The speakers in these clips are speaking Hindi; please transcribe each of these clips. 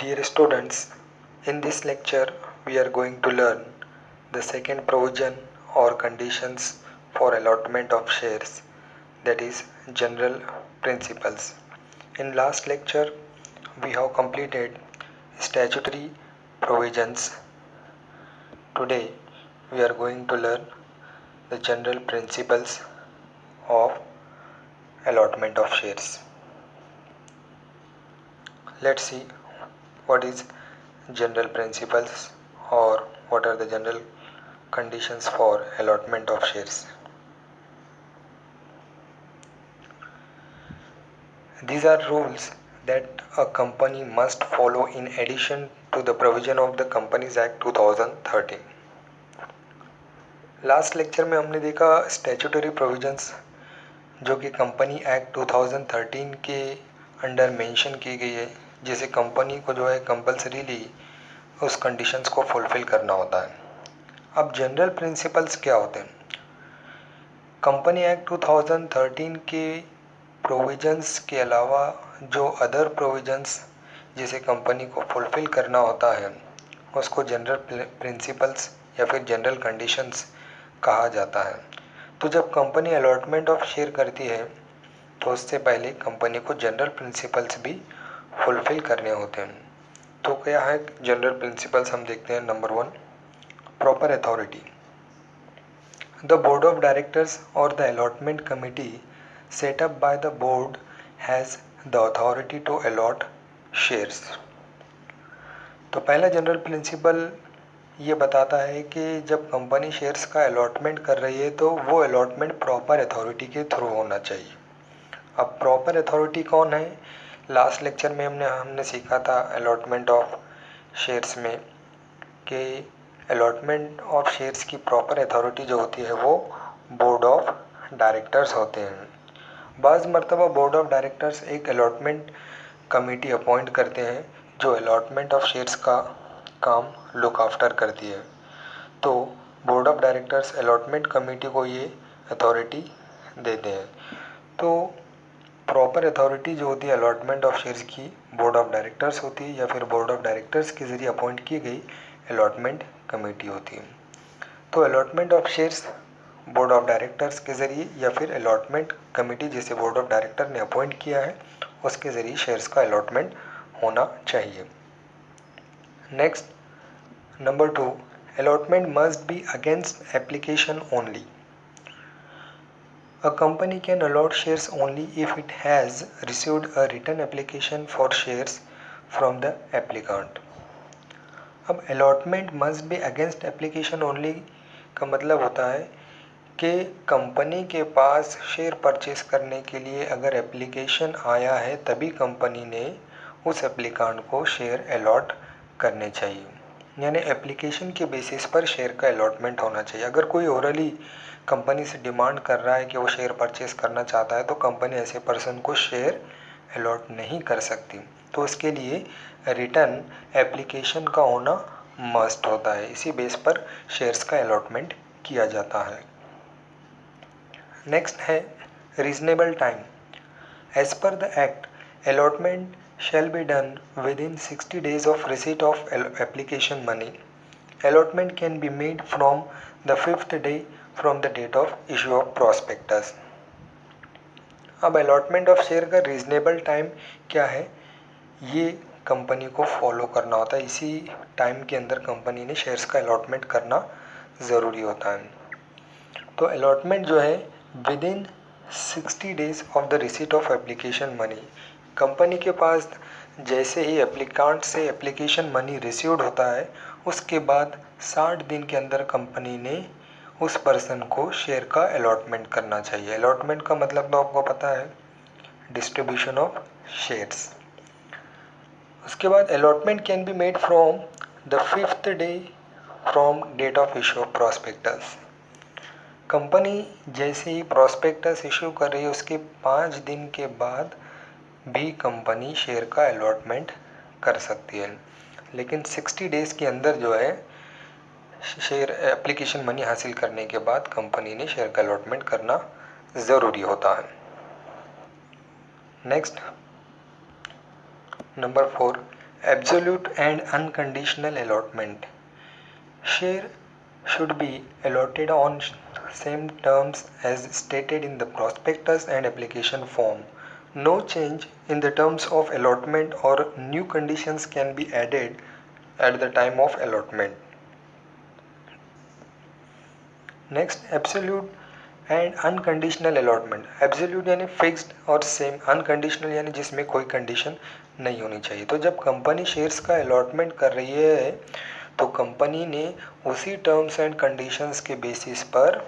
Dear students, in this lecture we are going to learn the second provision or conditions for allotment of shares, that is general principles. In last lecture we have completed statutory provisions. Today we are going to learn the general principles of allotment of shares. Let's see what is general principles or what are the general conditions for allotment of shares. These are rules that a company must follow in addition to the provision of the Companies Act 2013. Last lecture में हमने देखा स्टैट्यूटरी प्रोविजंस जो कि कंपनी एक्ट 2013 के अंडर मेंशन की गई है, जैसे कंपनी को जो है कंपल्सरीली उस कंडीशंस को फुलफिल करना होता है। अब जनरल प्रिंसिपल्स क्या होते हैं? कंपनी एक्ट 2013 के प्रोविजंस के अलावा जो अदर प्रोविजंस जिसे कंपनी को फुलफिल करना होता है उसको जनरल प्रिंसिपल्स या फिर जनरल कंडीशंस कहा जाता है। तो जब कंपनी अलॉटमेंट ऑफ शेयर करती है तो उससे पहले कंपनी को जनरल प्रिंसिपल्स भी फुलफिल करने होते हैं। तो क्या है जनरल प्रिंसिपल्स? हम देखते हैं। Number 1, proper authority. The board of directors or the allotment committee set up by the board has the authority to allot shares. तो पहला जनरल प्रिंसिपल ये बताता है कि जब कंपनी शेयर्स का अलॉटमेंट कर रही है तो वो अलॉटमेंट प्रॉपर अथॉरिटी के थ्रू होना चाहिए। अब प्रॉपर अथॉरिटी कौन है? लास्ट लेक्चर में हमने सीखा था अलॉटमेंट ऑफ शेयर्स में कि अलॉटमेंट ऑफ शेयर्स की प्रॉपर अथॉरिटी जो होती है वो बोर्ड ऑफ डायरेक्टर्स होते हैं। बाज़ मरतबा बोर्ड ऑफ डायरेक्टर्स एक अलॉटमेंट कमेटी अपॉइंट करते हैं जो अलॉटमेंट ऑफ शेयर्स का काम लुक आफ्टर करती है। तो board of directors allotment committee को ये अथॉरिटी देते हैं। तो प्रॉपर अथॉरिटी जो होती है अलॉटमेंट ऑफ शेयर्स की बोर्ड ऑफ डायरेक्टर्स होती है या फिर बोर्ड ऑफ डायरेक्टर्स के ज़रिए अपॉइंट की गई अलॉटमेंट कमेटी होती है। तो allotment of shares board of directors के ज़रिए या फिर अलॉटमेंट कमेटी जिसे बोर्ड ऑफ डायरेक्टर ने अपॉइंट किया है उसके ज़रिए शेयर्स का अलॉटमेंट होना चाहिए। Next, number 2, allotment must be against application only. A company can allot shares only if it has received a written application for shares from the applicant. अब allotment must be against application only का मतलब होता है कि कंपनी के पास शेयर परचेस करने के लिए अगर एप्लीकेशन आया है तभी कंपनी ने उस एप्लीकांट को शेयर अलॉट करने चाहिए। यानी एप्लीकेशन के बेसिस पर शेयर का अलॉटमेंट होना चाहिए। अगर कोई ओरली कंपनी से डिमांड कर रहा है कि वो शेयर परचेस करना चाहता है तो कंपनी ऐसे पर्सन को शेयर अलॉट नहीं कर सकती। तो उसके लिए रिटर्न एप्लीकेशन का होना मस्ट होता है। इसी बेस पर शेयर्स का अलॉटमेंट किया जाता है। नेक्स्ट है reasonable time. As per the act, allotment shall be done within 60 days of receipt of application money. Allotment can be made from the 5th day from the date of issue of prospectus. अब अलॉटमेंट ऑफ शेयर का रीजनेबल टाइम क्या है? ये कंपनी को फॉलो करना होता है। इसी टाइम के अंदर कंपनी ने शेयर्स का अलॉटमेंट करना ज़रूरी होता है। तो अलॉटमेंट जो है with in 60 days of the receipt of application money, company के पास जैसे ही एप्लीकांट से एप्लीकेशन मनी रिसीव्ड होता है उसके बाद 60 दिन के अंदर कंपनी ने उस पर्सन को शेयर का अलॉटमेंट करना चाहिए। अलॉटमेंट का मतलब तो आपको पता है, डिस्ट्रीब्यूशन ऑफ शेयर्स। उसके बाद allotment can be made from the 5th day from date of issue of prospectus. Company जैसे ही प्रॉस्पेक्टस इशू कर रही है उसके 5 दिन के बाद भी कंपनी शेयर का अलॉटमेंट कर सकती है, लेकिन 60 डेज़ के अंदर जो है शेयर एप्लीकेशन मनी हासिल करने के बाद कंपनी ने शेयर का अलॉटमेंट करना ज़रूरी होता है। Next, number 4, Absolute and unconditional allotment. Share should be allotted on same terms as stated in the prospectus and application form. No change in the terms of allotment or new conditions can be added at the time of allotment. Next, absolute and unconditional allotment. Absolute यानी फिक्स्ड और सेम, अनकंडीशनल यानी जिसमें कोई कंडीशन नहीं होनी चाहिए. तो जब कंपनी शेयर्स का अलॉटमेंट कर रही है तो कंपनी ने उसी टर्म्स एंड कंडीशंस के बेसिस पर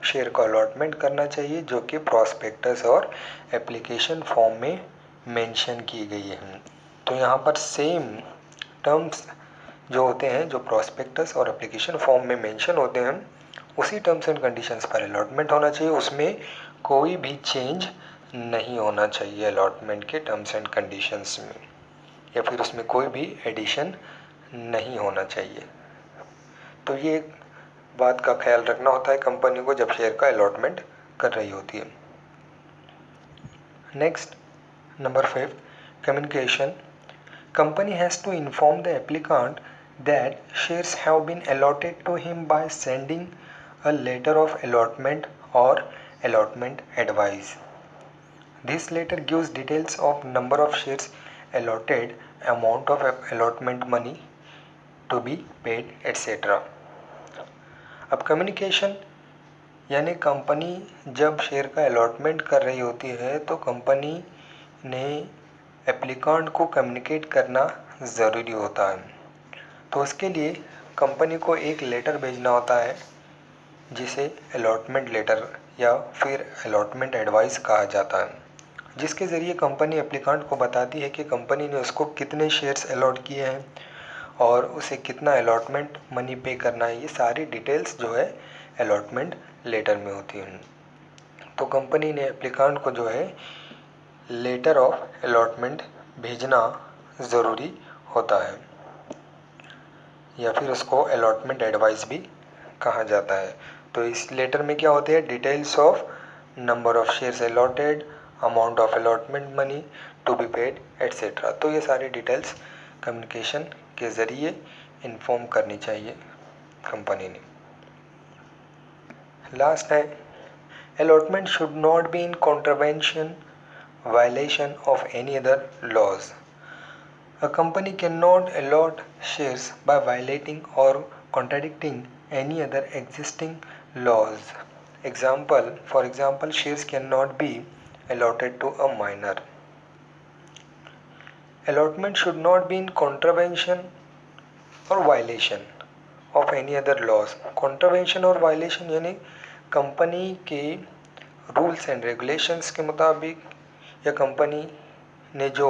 शेयर का अलॉटमेंट करना चाहिए जो कि प्रॉस्पेक्टस और एप्लीकेशन फॉर्म में मेंशन की गई है. तो यहाँ पर सेम टर्म्स जो होते हैं, जो प्रॉस्पेक्टस और एप्लीकेशन फॉर्म में मेंशन होते हैं, उसी टर्म्स एंड कंडीशंस पर अलॉटमेंट होना चाहिए. उसमें कोई भी चेंज नहीं होना चाहिए अलॉटमेंट के टर्म्स एंड कंडीशंस में, या फिर उसमें कोई भी एडिशन नहीं होना चाहिए. तो ये बात का ख्याल रखना होता है कंपनी को जब शेयर का अलॉटमेंट कर रही होती है. Next, number 5, communication. Company has to inform the applicant that shares have been allotted to him by sending a letter of allotment or allotment advice. This letter gives details of number of shares allotted, amount of allotment money to be paid, etc. अब कम्युनिकेशन यानी कंपनी जब शेयर का अलॉटमेंट कर रही होती है तो कंपनी ने एप्लीकेंट को कम्युनिकेट करना ज़रूरी होता है. तो उसके लिए कंपनी को एक लेटर भेजना होता है जिसे अलॉटमेंट लेटर या फिर अलॉटमेंट एडवाइस कहा जाता है, जिसके ज़रिए कंपनी एप्लीकेंट को बताती है कि कंपनी ने उसको कितने शेयर्स अलॉट किए हैं और उसे कितना अलॉटमेंट मनी पे करना है. ये सारी डिटेल्स जो है अलॉटमेंट लेटर में होती हैं. तो कंपनी ने एप्लीकेंट को जो है लेटर ऑफ अलॉटमेंट भेजना ज़रूरी होता है, या फिर उसको अलॉटमेंट एडवाइस भी कहा जाता है. तो इस लेटर में क्या होते हैं, details of number of shares allotted, amount of allotment money to be paid, etcetera. तो ये सारी डिटेल्स कम्युनिकेशन के ज़रिए इन्फॉर्म करनी चाहिए कंपनी ने. लास्ट है, allotment should not be in contravention, violation of any other laws. A company cannot allot shares by violating or contradicting any other existing laws. For example, shares cannot be allotted to a minor. Allotment should not be in contravention or violation of any other laws. Contravention और violation यानी कंपनी के रूल्स एंड रेगुलेशंस के मुताबिक या कंपनी ने जो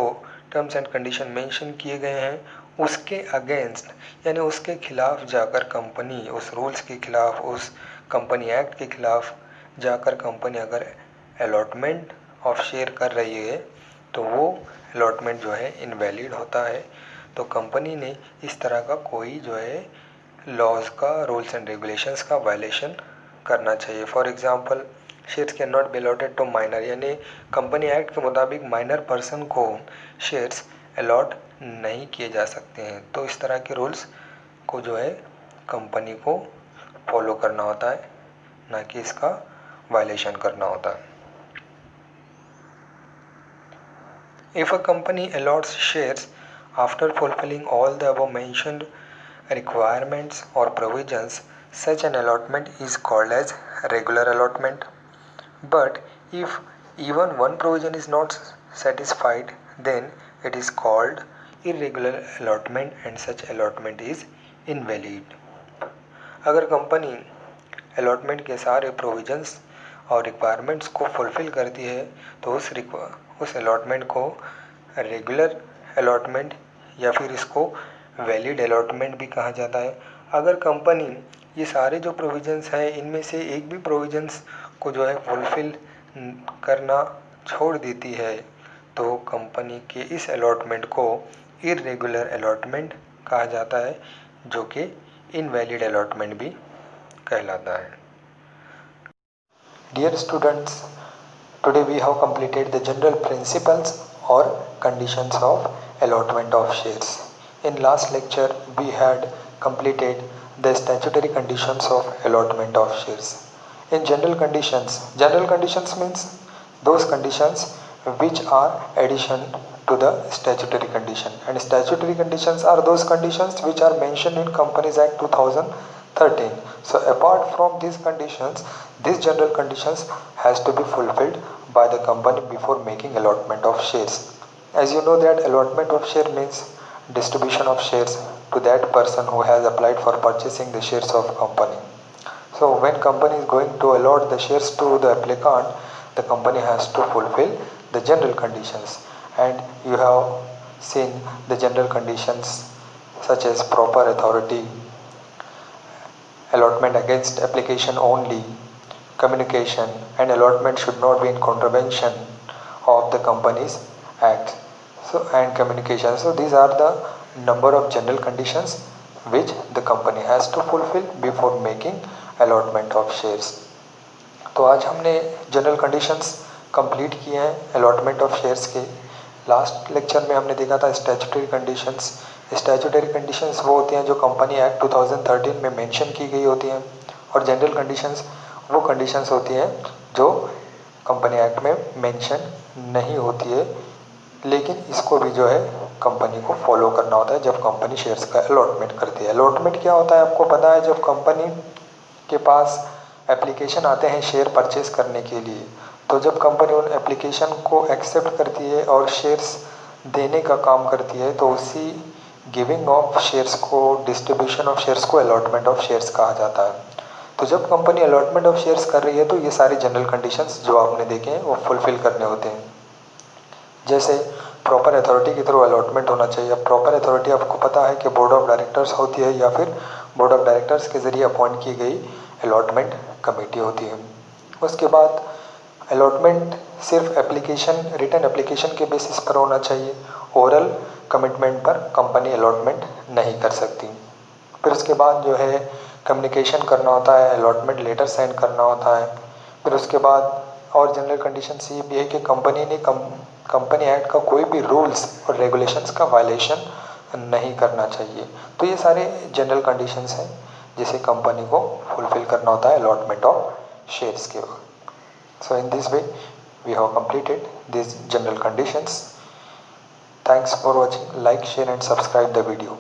टर्म्स एंड कंडीशन मेंशन किए गए हैं उसके अगेंस्ट यानी उसके खिलाफ जाकर कंपनी उस रूल्स के खिलाफ, उस कंपनी एक्ट के खिलाफ जाकर कंपनी अगर अलॉटमेंट ऑफ शेयर कर रही है तो वो अलॉटमेंट जो है इनवैलिड होता है. तो कंपनी ने इस तरह का कोई जो है लॉज का, रूल्स एंड रेगुलेशंस का वायलेशन करना चाहिए. For example, shares can not be allotted to minor, यानी कंपनी एक्ट के मुताबिक माइनर पर्सन को शेयर्स अलॉट नहीं किए जा सकते हैं. तो इस तरह के रूल्स को जो है कंपनी को फॉलो करना होता है, ना कि इसका वायलेशन करना होता है. If a company a lots shares after fulfilling all the above mentioned requirements or provisions, such an allotment is called as regular allotment. But if even one provision is not satisfied, then it is called irregular allotment and such allotment is invalid. अगर कंपनी अलॉटमेंट के सारे प्रोविजंस और रिक्वायरमेंट्स को फुलफ़िल करती है तो उस अलॉटमेंट को रेगुलर अलॉटमेंट या फिर इसको वैलिड अलॉटमेंट भी कहा जाता है. अगर कंपनी ये सारे जो प्रोविजंस हैं इनमें से एक भी प्रोविजंस को जो है फुलफ़िल करना छोड़ देती है तो कंपनी के इस अलॉटमेंट को इर्रेगुलर अलॉटमेंट कहा जाता है, जो कि इनवैलिड अलॉटमेंट भी कहलाता है. Dear students, today we have completed the general principles or conditions of allotment of shares. In last lecture, we had completed the statutory conditions of allotment of shares. In general conditions means those conditions which are addition to the statutory condition, and statutory conditions are those conditions which are mentioned in Companies Act 2013. So apart from these conditions, these general conditions has to be fulfilled by the company before making allotment of shares. As you know that allotment of share means distribution of shares to that person who has applied for purchasing the shares of company. So when company is going to allot the shares to the applicant, the company has to fulfill the general conditions, and you have seen the general conditions such as proper authority, allotment against application only, communication, and allotment should not be in contravention of the Companies Act. So and communication. So these are the number of general conditions which the company has to fulfill before making allotment of shares. तो आज हमने जनरल कंडीशंस कंप्लीट किए हैं अलॉटमेंट ऑफ शेयर्स के। लास्ट लेक्चर में हमने देखा था स्टैट्यूटरी कंडीशंस। स्टैट्यूटरी कंडीशंस वो होती हैं जो कंपनी एक्ट 2013 में मेंशन की गई होती हैं, और जनरल कंडीशंस वो कंडीशंस होती हैं जो कंपनी एक्ट में मेंशन नहीं होती है, लेकिन इसको भी जो है कंपनी को फॉलो करना होता है जब कंपनी शेयर्स का अलॉटमेंट करती है। अलॉटमेंट क्या होता है आपको पता है, जब कंपनी के पास एप्लीकेशन आते हैं शेयर परचेस करने के लिए, तो जब कंपनी उन एप्लीकेशन को एक्सेप्ट करती है और शेयर्स देने का काम करती है, तो उसी गिविंग ऑफ शेयर्स को, डिस्ट्रीब्यूशन ऑफ शेयर्स को अलॉटमेंट ऑफ शेयर्स कहा जाता है। तो जब कंपनी अलॉटमेंट ऑफ शेयर्स कर रही है तो ये सारे जनरल कंडीशंस जो आपने देखे हैं वो फुलफिल करने होते हैं। जैसे प्रॉपर अथॉरिटी के थ्रू अलॉटमेंट होना चाहिए। अब प्रॉपर अथॉरिटी आपको पता है कि बोर्ड ऑफ डायरेक्टर्स होती है या फिर बोर्ड ऑफ डायरेक्टर्स के ज़रिए अपॉइंट की गई अलॉटमेंट कमेटी होती है। उसके बाद अलॉटमेंट सिर्फ एप्लीकेशन, रिटन एप्लीकेशन के बेसिस पर होना चाहिए। ओरल कमिटमेंट पर कंपनी अलॉटमेंट नहीं कर सकती। फिर उसके बाद जो है कम्युनिकेशन करना होता है, अलॉटमेंट लेटर सेंड करना होता है। फिर उसके बाद और जनरल कंडीशंस ये भी है कि कंपनी ने कंपनी एक्ट का कोई भी रूल्स और रेगुलेशंस का वायलेशन नहीं करना चाहिए। तो ये सारे जनरल कंडीशंस हैं जिसे कंपनी को फुलफिल करना होता है अलॉटमेंट ऑफ शेयर्स के वक्त। So in this way we have completed this general conditions. Thanks for watching. Like, share and subscribe the video.